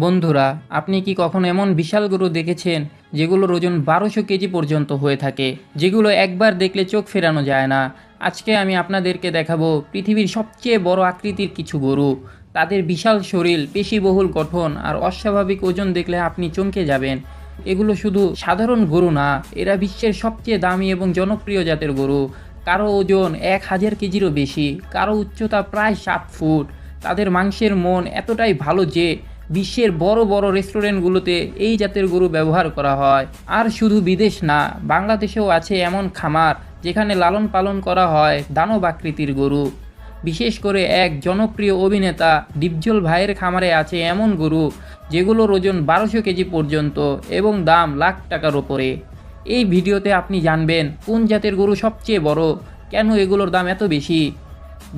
বন্ধুরা, আপনি কি কখনো এমন বিশাল গরু দেখেছেন যেগুলোর ওজন ১২০০ কেজি পর্যন্ত হয়ে থাকে, যেগুলো একবার দেখলে চোখ ফেরানো যায় না? আজকে আমি আপনাদেরকে দেখাবো পৃথিবীর সবচেয়ে বড় আকৃতির কিছু গরু। তাদের বিশাল শরীর, পেশিবহুল গঠন আর অস্বাভাবিক ওজন দেখলে আপনি চমকে যাবেন। এগুলো শুধু সাধারণ গরু না, এরা বিশ্বের সবচেয়ে দামি এবং জনপ্রিয় জাতের গরু। কারো ওজন ১,০০০ কেজিরও বেশি, কারো উচ্চতা প্রায় ৭ ফুট। তাদের মাংসের মন এতটাই ভালো যে বিশ্বের বড় বড় রেস্টুরেন্টগুলোতে এই জাতের গরু ব্যবহার করা হয়। আর শুধু বিদেশ না, বাংলাদেশেও আছে এমন খামার যেখানে লালন পালন করা হয় দানব আকৃতির গরু। বিশেষ করে এক জনপ্রিয় অভিনেতা ডিপজল ভাইয়ের খামারে আছে এমন গরু যেগুলোর ওজন ১২০০ কেজি পর্যন্ত এবং দাম লাখ টাকার ওপরে। এই ভিডিওতে আপনি জানবেন কোন জাতের গরু সবচেয়ে বড়, কেন এগুলোর দাম এত বেশি,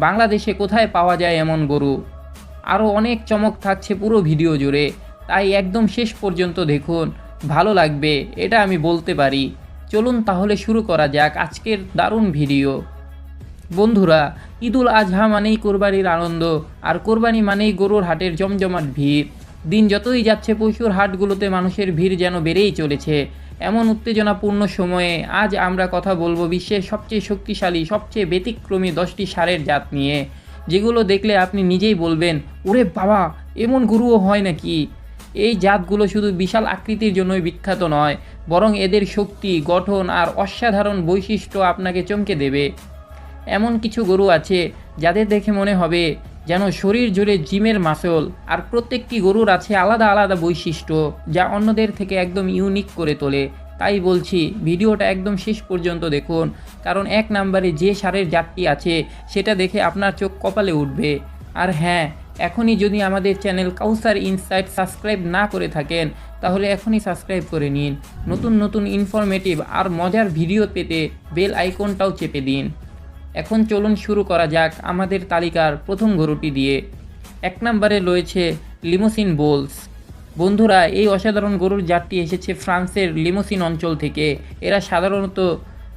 বাংলাদেশে কোথায় পাওয়া যায় এমন গরু। আরও অনেক চমক থাকছে পুরো ভিডিও জুড়ে, তাই একদম শেষ পর্যন্ত দেখুন, ভালো লাগবে এটা আমি বলতে পারি। চলুন তাহলে শুরু করা যাক আজকের দারুণ ভিডিও। বন্ধুরা, ঈদুল আজহা মানেই কোরবানির আনন্দ, আর কোরবানি মানেই গরুর হাটের জমজমাট ভিড়। দিন যতই যাচ্ছে পশুর হাটগুলোতে মানুষের ভিড় যেন বেড়েই চলেছে। এমন উত্তেজনাপূর্ণ সময়ে আজ আমরা কথা বলবো বিশ্বের সবচেয়ে শক্তিশালী, সবচেয়ে ব্যতিক্রমী 10টি ষাঁড়ের জাত নিয়ে, যেগুলো দেখলে আপনি নিজেই বলবেন, ওরে বাবা, এমন গরুও হয় নাকি। এই জাতগুলো শুধু বিশাল আকৃতির জন্যই বিখ্যাত নয়, বরং এদের শক্তি, গঠন আর অসাধারণ বৈশিষ্ট্য আপনাকে চমকে দেবে। এমন কিছু গরু আছে যাদের দেখে মনে হবে যেন শরীর জুড়ে জিমের মাসল, আর প্রত্যেকটি গরুর আছে আলাদা আলাদা বৈশিষ্ট্য যা অন্যদের থেকে একদম ইউনিক করে তোলে। তাই বলছি ভিডিওটা একদম শেষ পর্যন্ত দেখুন, কারণ এক নম্বরে যে ষাঁড়ের জাতটি আছে সেটা দেখে আপনার চোখ কপালে উঠবে। আর হ্যাঁ, এখনই যদি আমাদের চ্যানেল কাউসার ইনসাইট সাবস্ক্রাইব না করে থাকেন তাহলে এখনই সাবস্ক্রাইব করে নিন। নতুন নতুন ইনফরমেটিভ আর মজার ভিডিও পেতে বেল আইকনটাও চেপে দিন। এখন চলুন শুরু করা যাক আমাদের তালিকার প্রথম গরুটি দিয়ে। এক নম্বরে রয়েছে লিমোসিন বোলস। বন্ধুরা, এই অসাধারণ গরুর জাতটি এসেছে ফ্রান্সের লিমোসিন অঞ্চল থেকে। এরা সাধারণত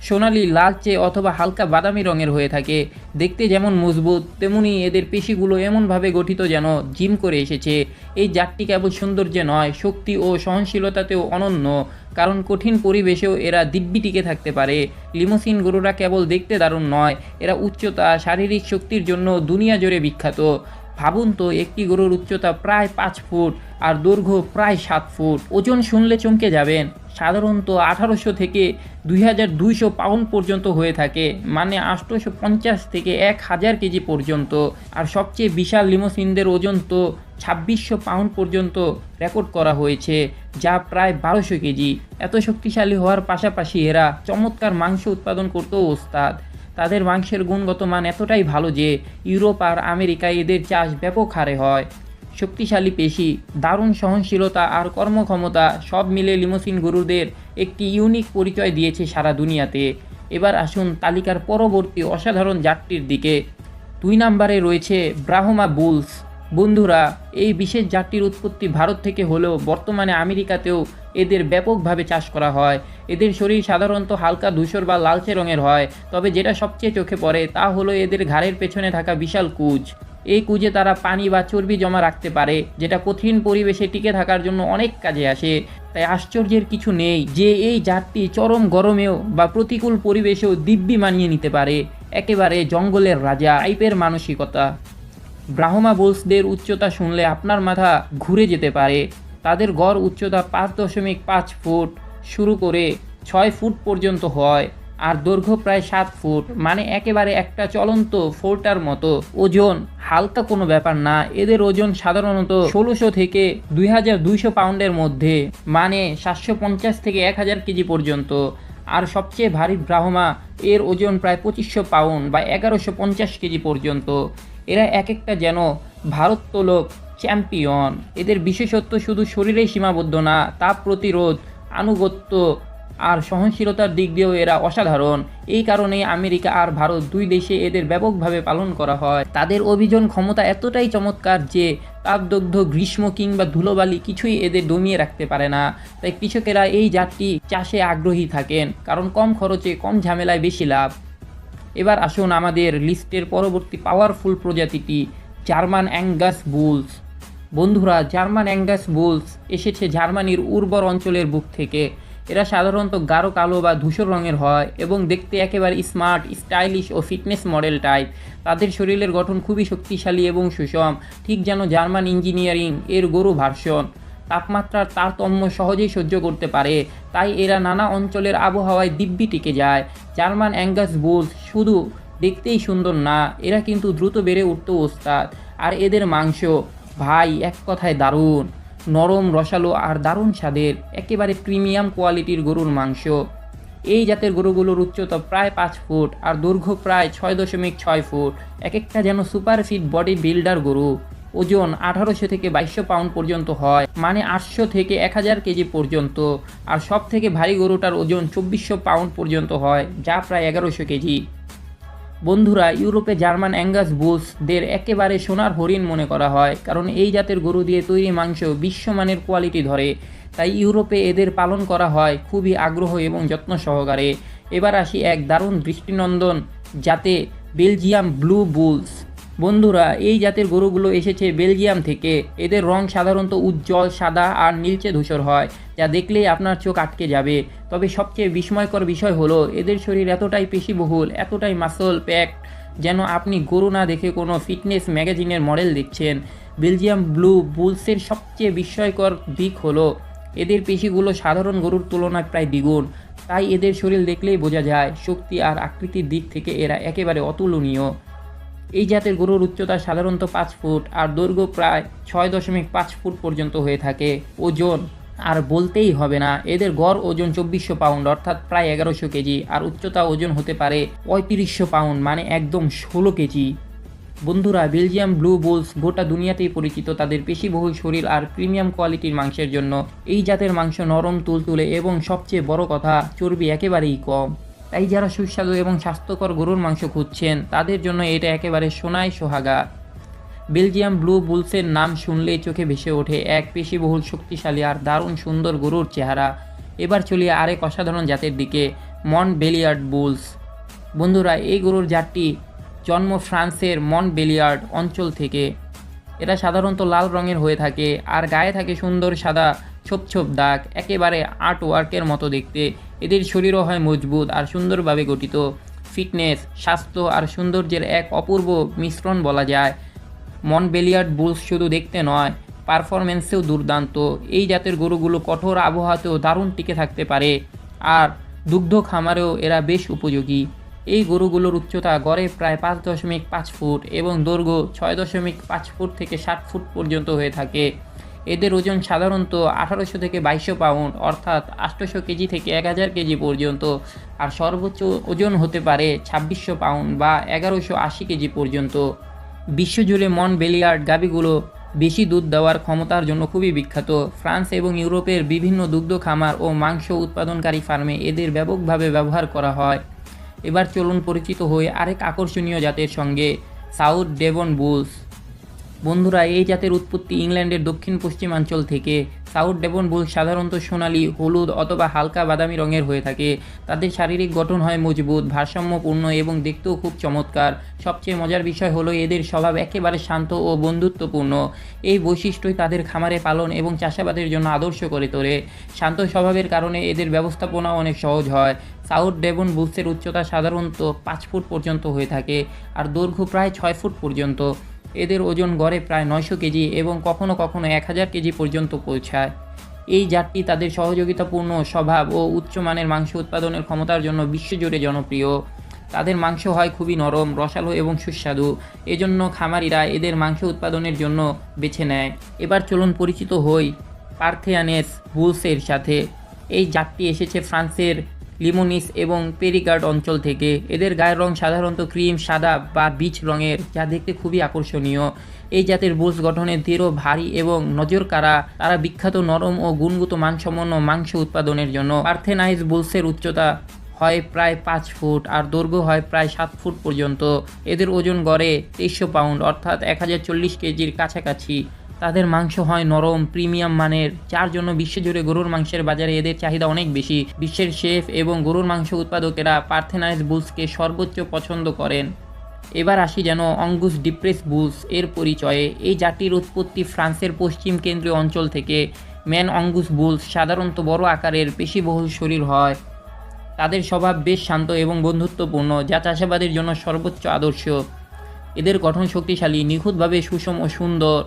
সোনালি, লালচে অথবা হালকা বাদামি রঙের হয়ে থাকে। দেখতে যেমন মজবুত, তেমনি এদের পেশিগুলো এমনভাবে গঠিত যেন জিম করে এসেছে। এই জাতটি কেবল সৌন্দর্যে নয়, শক্তি ও সহনশীলতাতেও অনন্য, কারণ কঠিন পরিবেশেও এরা দিব্যি টিকে থাকতে পারে। লিমোসিন গরুরা কেবল দেখতে দারুণ নয়, এরা উচ্চতা, শারীরিক শক্তির জন্য দুনিয়া জুড়ে বিখ্যাত। ভাবুন তো, একটি গরুর উচ্চতা প্রায় ৫ ফুট আর দৈর্ঘ্য প্রায় ৭ ফুট। ওজন শুনলে চমকে যাবেন। সাধারণত ১৮০০ থেকে ২,২০০ পাউন্ড পর্যন্ত হয়ে থাকে, মানে ৮৫০ থেকে ১,০০০ কেজি পর্যন্ত। আর সবচেয়ে বিশাল লিমোসিনদের ওজন তো ২৬০০ পাউন্ড পর্যন্ত রেকর্ড করা হয়েছে, যা প্রায় ১২০০ কেজি। এত শক্তিশালী হওয়ার পাশাপাশি এরা চমৎকার মাংস উৎপাদন করতেও ওস্তাদ। তাদের মাংসের গুণগত মান এতটাই ভালো যে ইউরোপ আর আমেরিকায় এদের চাষ ব্যাপক হারে হয়। শক্তিশালী পেশি, দারুণ সহনশীলতা আর কর্মক্ষমতা সব মিলে লিমোসিন গরুদের একটি ইউনিক পরিচয় দিয়েছে সারা দুনিয়াতে। এবার আসুন তালিকার পরবর্তী অসাধারণ জাতটির দিকে। ২ নম্বরে রয়েছে ব্রাহ্মা বুলস। বন্ধুরা, এই বিশেষ জাতটির উৎপত্তি ভারত থেকে হলেও বর্তমানে আমেরিকাতেও এদের ব্যাপকভাবে চাষ করা হয়। এদের শরীর সাধারণত হালকা ধূসর বা লালচে রঙের হয়, তবে যেটা সবচেয়ে চোখে পড়ে তা হলো এদের ঘাড়ের পেছনে থাকা বিশাল কুঁজ। এই কুঁজে তারা পানি বা চর্বি জমা রাখতে পারে, যেটা কঠিন পরিবেশে টিকে থাকার জন্য অনেক কাজে আসে। তাই আশ্চর্যের কিছু নেই যে এই জাতটি চরম গরমেও বা প্রতিকূল পরিবেশেও দিব্যি মানিয়ে নিতে পারে। একেবারে জঙ্গলের রাজা টাইপের মানসিকতা। ব্রাহ্মা বুলসদের উচ্চতা শুনলে আপনার মাথা ঘুরে যেতে পারে। তাদের গড় উচ্চতা ৫.৫ ফুট শুরু করে ৬ ফুট পর্যন্ত হয়, আর দৈর্ঘ্য প্রায় ৭ ফুট, মানে একেবারে একটা চলন্ত ফোর্টার মতো। ওজন হালকা কোনো ব্যাপার না, এদের ওজন সাধারণত ১৬০০ থেকে ২,২০০ পাউন্ডের মধ্যে, মানে ৭৫০ থেকে ১,০০০ কেজি পর্যন্ত। আর সবচেয়ে ভারী ব্রাহ্মা, এর ওজন প্রায় ২৫০০ পাউন্ড বা ১১৫০ কেজি পর্যন্ত। এরা এক একটা যেন ভারোত্তোলক চ্যাম্পিয়ন। এদের বিশেষত্ব শুধু শরীরেই সীমাবদ্ধ না, তাপ প্রতিরোধ, আনুগত্য আর সহনশীলতার দিক দিয়েও এরা অসাধারণ। এই কারণেই আমেরিকা আর ভারত দুই দেশে এদের ব্যাপকভাবে পালন করা হয়। তাদের অভিযান ক্ষমতা এতটাই চমৎকার যে তাপদগ্ধ গ্রীষ্ম কিংবা ধুলোবালি কিছুই এদের দমিয়ে রাখতে পারে না। তাই কৃষকেরা এই জাতটি চাষে আগ্রহী থাকেন, কারণ কম খরচে, কম ঝামেলায় বেশি লাভ। এবার আসুন আমাদের লিস্টের পরবর্তী পাওয়ারফুল প্রজাতিটি, জার্মান অ্যাঙ্গাস বুলস। বন্ধুরা, জার্মান অ্যাঙ্গাস বুলস এসেছে জার্মানির উর্বর অঞ্চলের বুক থেকে। এরা সাধারণত গাঢ় কালো বা ধূসর রঙের হয় এবং দেখতে একেবারে স্মার্ট, স্টাইলিশ ও ফিটনেস মডেল টাইপ। তাদের শরীরের গঠন খুবই শক্তিশালী এবং সুষম, ঠিক যেন জার্মান ইঞ্জিনিয়ারিং এর গরু ভার্সন। তাপমাত্রার তারতম্য সহজেই সহ্য করতে পারে, তাই এরা নানা অঞ্চলের আবহাওয়ায় দিব্যি টিকে যায়। জার্মান অ্যাঙ্গাস বুলস শুধু দেখতেই সুন্দর না, এরা কিন্তু দ্রুত বেড়ে উঠতেও ওস্তাদ। আর এদের মাংস ভাই এক কথায় দারুণ, নরম, রসালো আর দারুণ স্বাদের, একেবারে প্রিমিয়াম কোয়ালিটির গরুর মাংস। এই জাতের গরুগুলোর উচ্চতা প্রায় 5 ফুট আর দৈর্ঘ্য প্রায় 6.6 ফুট। এক একটা যেন সুপার ফিট বডি বিল্ডার গরু। ওজন 1800 থেকে 2200 পাউন্ড পর্যন্ত হয়, মানে 800 থেকে 1000 কেজি পর্যন্ত। আর সব থেকে ভারী গরুটার ওজন 2400 পাউন্ড পর্যন্ত হয়, যা প্রায় 1100 কেজি। বন্ধুরা, ইউরোপে জার্মান অ্যাঙ্গাস বুলসদের একেবারে সোনার হরিণ মনে করা হয়, কারণ এই জাতের গরু দিয়ে তৈরি মাংস বিশ্বমানের কোয়ালিটি ধরে। তাই ইউরোপে এদের পালন করা হয় খুবই আগ্রহ এবং যত্ন সহকারে। এবার আসি এক দারুণ দৃষ্টিনন্দন জাতে, বেলজিয়াম ব্লু বুলস। বন্ধুরা, এই জাতের গরুগুলো এসেছে বেলজিয়াম থেকে। এদের রং সাধারণত উজ্জ্বল সাদা আর নীলচে ধূসর হয়, যা দেখলেই আপনার চোখ আটকে যাবে। তবে সবচেয়ে বিস্ময়কর বিষয় হলো এদের শরীর এতটাই পেশিবহুল, এতটাই মাসল প্যাকড, যেন আপনি গরু না দেখে কোনো ফিটনেস ম্যাগাজিনের মডেল দেখছেন। বেলজিয়াম ব্লু বুলসের সবচেয়ে বিস্ময়কর দিক হলো এদের পেশিগুলো সাধারণ গরুর তুলনায় প্রায় দ্বিগুণ। তাই এদের শরীর দেখলেই বোঝা যায় শক্তি আর আকৃতির দিক থেকে এরা একেবারে অতুলনীয়। এই জাতের গরুর উচ্চতা সাধারণত 5 ফুট আর দৈর্ঘ্য প্রায় 6.5 ফুট পর্যন্ত হয়ে থাকে। ওজন আর বলতেই হবে না, এদের গড় ওজন 2400 পাউন্ড অর্থাৎ প্রায় 1100 কেজি, আর উচ্চতা ওজন হতে পারে 3500 পাউন্ড, মানে একদম 16 কেজি। বন্ধুরা, বেলজিয়াম ব্লু বুলস গোটা দুনিয়াতেই পরিচিত তাদের পেশিবহুল শরীর আর প্রিমিয়াম কোয়ালিটির মাংসের জন্য। এই জাতের মাংস নরম, তুলতুলে এবং সবচেয়ে বড় কথা, চর্বি একেবারেই কম। তাই যারা সুস্বাদু এবং স্বাস্থ্যকর গরুর মাংস খুঁজছেন তাদের জন্য এটা একেবারে সোনায় সোহাগা। বেলজিয়াম ব্লু বুলসের নাম শুনলেই চোখে ভেসে ওঠে এক পেশিবহুল, শক্তিশালী আর দারুণ সুন্দর গরুর চেহারা। এবার চলি আরেক অসাধারণ জাতের দিকে, মন্টবেলিয়ার্ড বুলস। বন্ধুরা, এই গরুর জাতটি জন্ম ফ্রান্সের মন্টবেলিয়ার্ড অঞ্চল থেকে। এরা সাধারণত লাল রঙের হয়ে থাকে আর গায়ে থাকে সুন্দর সাদা ছোপ ছোপ দাগ, একেবারে আর্ট ওয়ার্কের মতো দেখতে। এদের শরীরও হয় মজবুত আর সুন্দরভাবে গঠিত। ফিটনেস, স্বাস্থ্য আর সৌন্দর্যের এক অপূর্ব মিশ্রণ বলা যায়। মন্টবেলিয়ার্ড বুলস শুধু দেখতে নয়, পারফরমেন্সেও দুর্দান্ত। এই জাতের গরুগুলো কঠোর আবহাওয়াতেও দারুণ টিকে থাকতে পারে আর দুগ্ধ খামারেও এরা বেশ উপযোগী। এই গরুগুলোর উচ্চতা গড়ে প্রায় 5.5 ফুট এবং দৈর্ঘ্য 6.5 ফুট থেকে 60 ফুট পর্যন্ত হয়ে থাকে। এদের ওজন সাধারণত 1800 থেকে 2200 পাউন্ড অর্থাৎ 800 কেজি থেকে 1000 কেজি পর্যন্ত, আর সর্বোচ্চ ওজন হতে পারে 2600 পাউন্ড বা 1180 কেজি পর্যন্ত। বিশ্বজুড়ে মন্টবেলিয়ার্ড গাভীগুলো বেশি দুধ দেওয়ার ক্ষমতার জন্য খুবই বিখ্যাত। ফ্রান্স এবং ইউরোপের বিভিন্ন দুগ্ধ খামার ও মাংস উৎপাদনকারী ফার্মে এদের ব্যাপকভাবে ব্যবহার করা হয়। এবার চলুন পরিচিত হই আরেক আকর্ষণীয় জাতের সঙ্গে, সাউথ ডেভন বুলস। বন্ধুরা, এই জাতের উৎপত্তি ইংল্যান্ডের দক্ষিণ পশ্চিমাঞ্চল থেকে। সাউথ ডেভন বুলস সাধারণত সোনালী, হলুদ অথবা হালকা বাদামি রঙের হয়ে থাকে। তাদের শারীরিক গঠন হয় মজবুত, ভারসাম্যপূর্ণ এবং দেখতেও খুব চমৎকার। সবচেয়ে মজার বিষয় হলো এদের স্বভাব একেবারে শান্ত ও বন্ধুত্বপূর্ণ। এই বৈশিষ্ট্যই তাদের খামারে পালন এবং চাষাবাদের জন্য আদর্শ করে তোলে। শান্ত স্বভাবের কারণে এদের ব্যবস্থাপনা অনেক সহজ হয়। সাউথ ডেভন বুলসের উচ্চতা সাধারণত 5 ফুট পর্যন্ত হয়ে থাকে আর দৈর্ঘ্য প্রায় 6 ফুট পর্যন্ত। এদের ওজন গড়ে প্রায় 900 কেজি এবং কখনো কখনো 1000 কেজি পর্যন্ত পৌঁছায়। এই জাতটি তাদের সহযোগিতাপূর্ণ স্বভাব ও উচ্চমানের মাংস উৎপাদনের ক্ষমতার জন্য বিশ্বজুড়ে জনপ্রিয়। তাদের মাংস হয় খুবই নরম, রসালো এবং সুস্বাদু, এজন্য খামারিরা এদের মাংস উৎপাদনের জন্য বেছে নেয়। এবার চলুন পরিচিত হই পার্থিয়ানেস বুলসের সাথে। এই জাতটি এসেছে ফ্রান্সের লিমোনিস এবং পেরিগার্ড অঞ্চল থেকে। এদের গায়ের রং সাধারণত ক্রিম সাদা বা বীজ রঙের, যা দেখতে খুবই আকর্ষণীয়। এই জাতের বুলস গঠনে দৃঢ়, ভারী এবং নজরকাড়া। তারা বিখ্যাত নরম ও গুণগত মানসম্পন্ন মাংস উৎপাদনের জন্য। পার্থেনাইজ বুলসের উচ্চতা হয় প্রায় 5 ফুট আর দৈর্ঘ্য হয় প্রায় 7 ফুট পর্যন্ত। এদের ওজন গড়ে 2300 পাউন্ড অর্থাৎ 1040 কেজির কাছাকাছি। তাদের মাংস হয় নরম, প্রিমিয়াম মানের, যার জন্য বিশ্বজুড়ে গরুর মাংসের বাজারে এদের চাহিদা অনেক বেশি। বিশ্বের শেফ এবং গরুর মাংস উৎপাদকেরা পার্থেনাইজ বুলসকে সর্বোচ্চ পছন্দ করেন। এবার আসি যেন অঙ্গুস ডিপ্রেস বুলস এর পরিচয়ে। এই জাতির উৎপত্তি ফ্রান্সের পশ্চিম কেন্দ্রীয় অঞ্চল থেকে। ম্যান অঙ্গুস বুলস সাধারণত বড় আকারের পেশিবহুল শরীর হয়। তাদের স্বভাব বেশ শান্ত এবং বন্ধুত্বপূর্ণ, যা চাষাবাদের জন্য সর্বোচ্চ আদর্শ। এদের গঠন শক্তিশালী, নিখুঁতভাবে সুষম ও সুন্দর।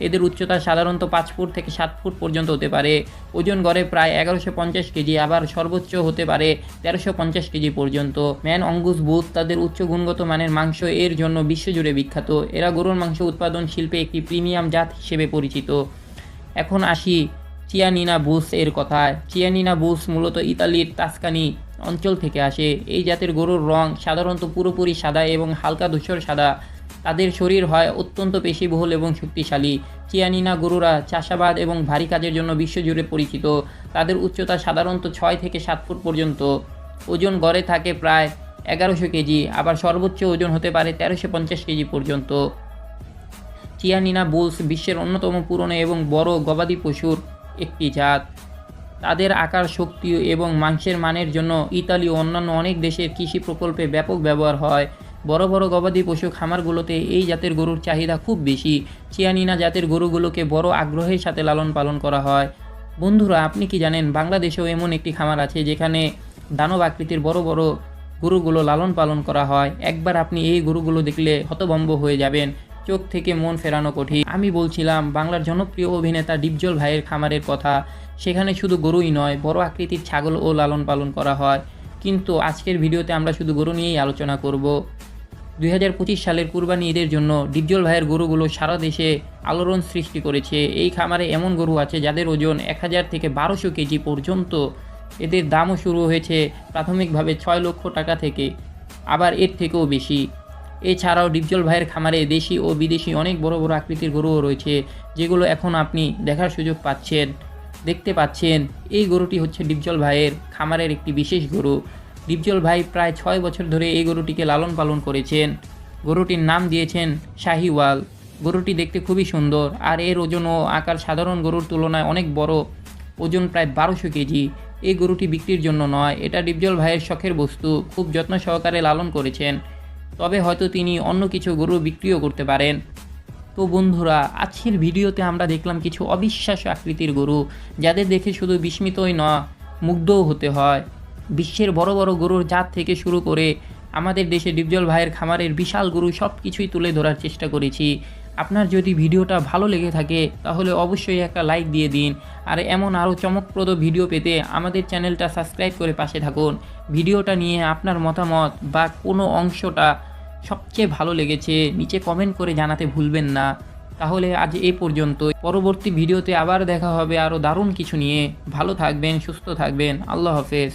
এদের উচ্চতা সাধারণত 5 ফুট থেকে 7 ফুট পর্যন্ত হতে পারে। ওজন গড়ে প্রায় 1150 কেজি, আবার সর্বোচ্চ হতে পারে 1350 কেজি পর্যন্ত। ম্যান অঙ্গুস বুলস তাদের উচ্চ গুণগত মানের মাংস এর জন্য বিশ্বজুড়ে বিখ্যাত। এরা গরুর মাংস উৎপাদন শিল্পে একটি প্রিমিয়াম জাত হিসেবে পরিচিত। এখন আসি চিয়ানিনা বুলস এর কথায়। চিয়ানিনা বুলস মূলত ইতালির তাস্কানি অঞ্চল থেকে আসে। এই জাতের গরুর রং সাধারণত পুরোপুরি সাদা এবং হালকা ধূসর সাদা। তাদের শরীর হয় অত্যন্ত পেশিবহুল এবং শক্তিশালী। চিয়ানিনা গরুরা চাষাবাদ এবং ভারী কাজের জন্য বিশ্বজুড়ে পরিচিত। তাদের উচ্চতা সাধারণত 6 থেকে 7 ফুট পর্যন্ত। ওজন গড়ে থাকে প্রায় 1100 কেজি, আবার সর্বোচ্চ ওজন হতে পারে 1350 কেজি পর্যন্ত। চিয়ানিনা বুলস বিশ্বের অন্যতম পুরনো এবং বড় গবাদি পশুর একটি জাত। তাদের আকার, শক্তি এবং মাংসের মানের জন্য ইতালি ও অন্যান্য অনেক দেশের কৃষি প্রকল্পে ব্যাপক ব্যবহার হয়। বড় বড় গবাদি পশু খামারগুলোতে এই জাতের গরুর চাহিদা খুব বেশি। চিয়ানিনা জাতের গরুগুলোকে বড় আগ্রহের সাথে লালন পালন করা হয়। বন্ধুরা, আপনি কি জানেন বাংলাদেশেও এমন একটি খামার আছে যেখানে দানব আকৃতির বড় বড় গরুগুলো লালন পালন করা হয়। একবার আপনি এই গরুগুলো দেখলে হতভম্ব হয়ে যাবেন, চোখ থেকে মন ফেরানো কঠিন। আমি বলছিলাম বাংলার জনপ্রিয় অভিনেতা ডিপজল ভাইয়ের খামারের কথা। সেখানে শুধু গরুই নয়, বড় আকৃতির ছাগলও লালন পালন করা হয়। কিন্তু আজকের ভিডিওতে আমরা শুধু গরু নিয়েই আলোচনা করব। 2025 সালের কুরবানি ঈদের জন্য ডিপজল ভাইয়ের গরুগুলো সারা দেশে আলোড়ন সৃষ্টি করেছে। এই খামারে এমন গরু আছে যাদের ওজন 1000 থেকে 1200 কেজি পর্যন্ত। এদের দামও শুরু হয়েছে প্রাথমিকভাবে 6 লক্ষ টাকা থেকে, আবার এর থেকেও বেশি। এছাড়াও ডিপজল ভাইয়ের খামারে দেশি ও বিদেশি অনেক বড় বড় আকৃতির গরুও রয়েছে, যেগুলো এখন আপনি দেখার সুযোগ দেখতে পাচ্ছেন। এই গরুটি হচ্ছে ডিপজল ভাইয়ের খামারের একটি বিশেষ গরু। ডিপজল ভাই প্রায় 6 বছর ধরে এই গরুটিকে লালন পালন করেছেন। গরুটির নাম দিয়েছেন শাহিওয়াল। গরুটি দেখতে খুবই সুন্দর, আর এর ওজন ও আকার সাধারণ গরুর তুলনায় অনেক বড়। ওজন প্রায় 1200 কেজি। এই গরুটি বিক্রির জন্য নয়, এটা ডিপজল ভাইয়ের শখের বস্তু। খুব যত্ন সহকারে লালন করেছেন, তবে হয়তো তিনি অন্য কিছু গরু বিক্রিও করতে পারেন। তো বন্ধুরা, আজকের ভিডিওতে আমরা দেখলাম কিছু অবিশ্বাস্য আকৃতির গরু, যাদের দেখে শুধু বিস্মিতই নয়, মুগ্ধও হতে হয়। বিশ্বের বড় বড় গরুর জাত থেকে শুরু করে আমাদের দেশে ডিপজল ভাইয়ের খামারের বিশাল গরু সব কিছুই তুলে ধরার চেষ্টা করেছি। আপনার যদি ভিডিওটা ভালো লেগে থাকে তাহলে অবশ্যই একটা লাইক দিয়ে দিন, আর এমন আরও চমকপ্রদ ভিডিও পেতে আমাদের চ্যানেলটা সাবস্ক্রাইব করে পাশে থাকুন। ভিডিওটা নিয়ে আপনার মতামত বা কোনো অংশটা সবচেয়ে ভালো লেগেছে নিচে কমেন্ট করে জানাতে ভুলবেন না। তাহলে আজ এই পর্যন্তই। পরবর্তী ভিডিওতে আবার দেখা হবে আরও দারুণ কিছু নিয়ে। ভালো থাকবেন, সুস্থ থাকবেন। আল্লাহ হাফেজ।